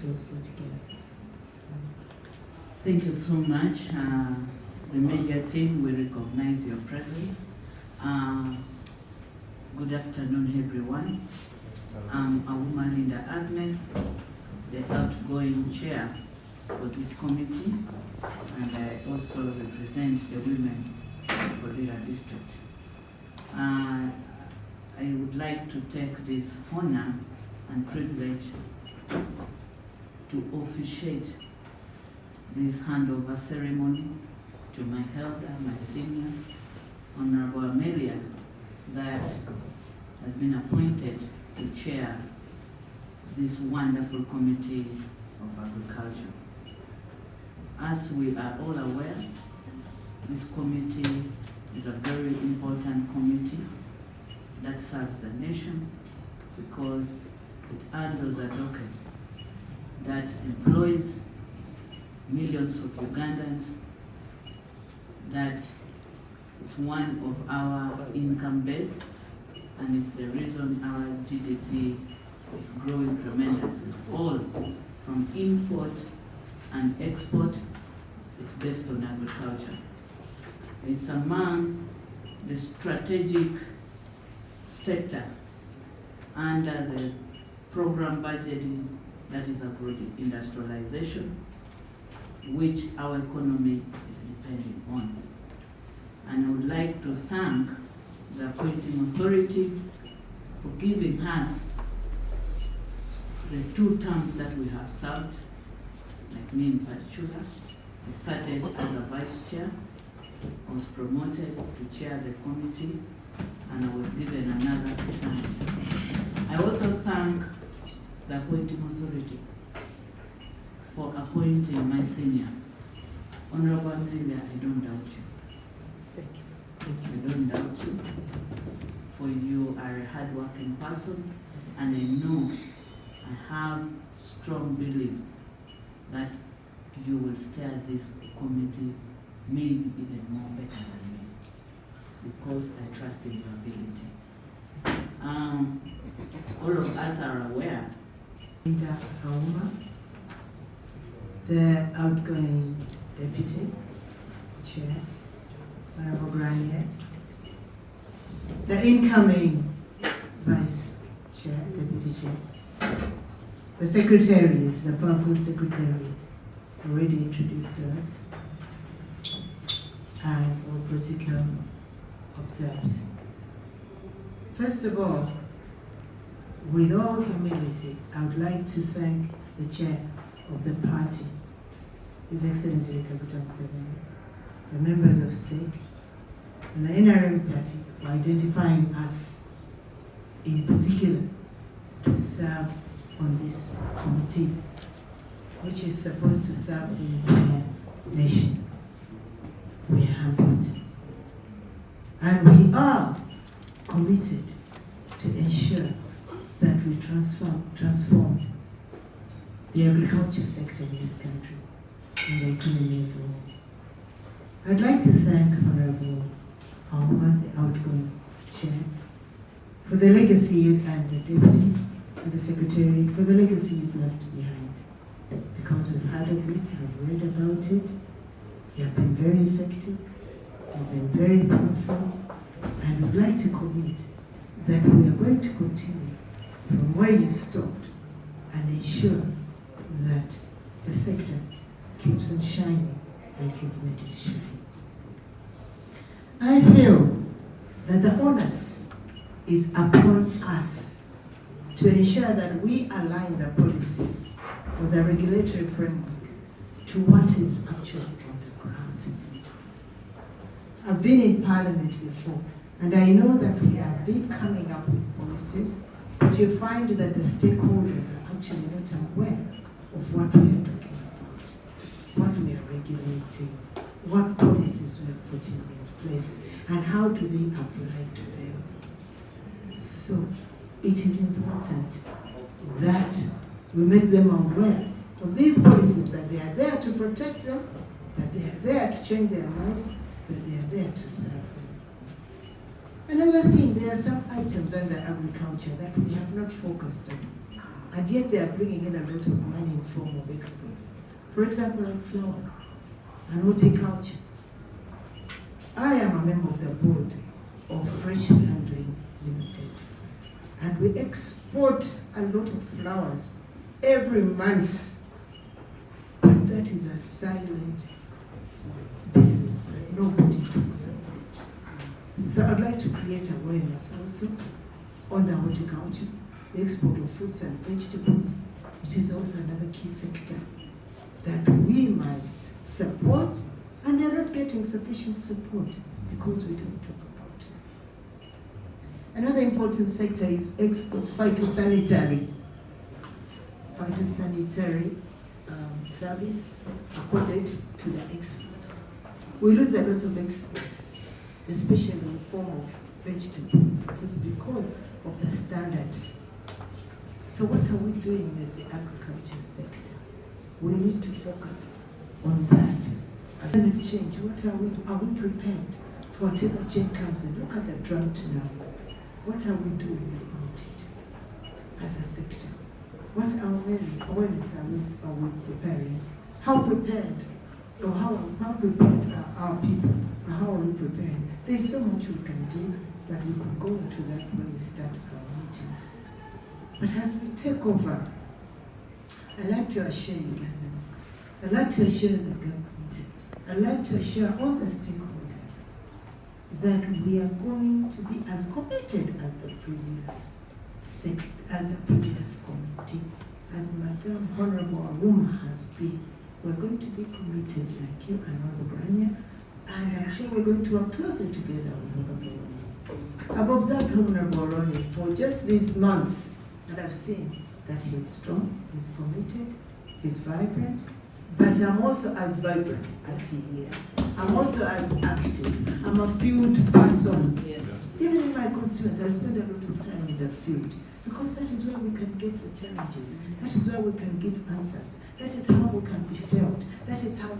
closely together. Thank you so much. The media team, we recognize your presence. Good afternoon, everyone. I'm Awuma Linda Agnes, the outgoing chair for this committee, and I also represent the women for Lira district. I would like to take this honor and privilege to officiate this handover ceremony to my elder, my senior, Honorable Ameria, that has been appointed to chair this wonderful committee of agriculture. As we are all aware, this committee is a very important committee that serves the nation because it handles a docket that employs millions of Ugandans, that is one of our income base, and it's the reason our GDP is growing tremendously. All from import and export, it's based on agriculture. It's among the strategic sector under the program budgeting that is agro-industrialization, which our economy is depending on. And I would like to thank the appointing authority for giving us the 2 terms that we have served, like me in particular. I started as a vice chair, I was promoted to chair the committee, and I was given another assignment. I also thank the appointing authority for appointing my senior. Honorable Ameria, I don't doubt you. Thank you. I don't doubt you, for you are a hard-working person, and I know, I have strong belief that you will steer this committee maybe even more better than me, because I trust in your ability. All of us are aware. Linda Awuma, the outgoing deputy chair, Honorable Granier, the incoming vice chair, deputy chair, the secretariat, the powerful secretariat, already introduced to us, and all protocol observed. First of all, with all humility, I would like to thank the chair of the party, His Excellency Butongole Okusosowaza, the members of SIG, and the NRM party for identifying us in particular to serve on this committee, which is supposed to serve the entire nation. We are humbled. And we are committed to ensure that we transform the agriculture sector in this country and the economy as a whole. I'd like to thank Honorable Awuma, the outgoing chair, for the legacy, and the deputy and the secretary, for the legacy you've left behind. Because we've heard of it, I've read about it, you have been very effective, you've been very powerful, and we'd like to commit that we are going to continue from where you stopped and ensure that the sector keeps on shining like you've made it shine. I feel that the onus is upon us to ensure that we align the policies or the regulatory framework to what is actually on the ground. I've been in Parliament before, and I know that we have been coming up with policies, but you find that the stakeholders are actually not aware of what we are talking about, what we are regulating, what policies we are putting in place, and how do they apply to them. So it is important that we make them aware of these policies, that they are there to protect them, that they are there to change their lives, that they are there to serve them. Another thing, there are some items under agriculture that we have not focused on. and yet they are bringing in a lot of money in form of exports. For example, like flowers and horticulture. I am a member of the board of Fresh Handling Limited, and we export a lot of flowers every month, but that is a silent business that nobody talks about. So I'd like to create awareness also on the horticulture, the export of fruits and vegetables. It is also another key sector that we must support, and they're not getting sufficient support because we don't talk about it. Another important sector is exports, phytosanitary service accorded to the exports. We lose a lot of exports, especially in the form of vegetables, because of the standards. So what are we doing as the agriculture sector? We need to focus on that. Climate change, are we prepared for whatever change comes? And look at the drought now. What are we doing about it as a sector? What awareness are we preparing? How prepared, or how prepared are our people? Or how are we preparing? There's so much we can do, but we could go into that when we start our meetings. But as we take over, I'd like to assure you, Ugandans, I'd like to assure the government, I'd like to assure all the stakeholders that we are going to be as committed as the previous committee, as Madam Honorable Aruma has been. We're going to be committed like you and Honorable Branya, and I'm sure we're going to work closely together with Honorable Ronnie. I've observed Honorable Ronnie for just these months, and I've seen that he's strong, he's committed, he's vibrant, but I'm also as vibrant as he is. I'm also as active. I'm a field person. Yes. Even in my constituents, I spend a lot of time in the field, because that is where we can get the challenges. That is where we can give answers. That is how we can be felt. That is how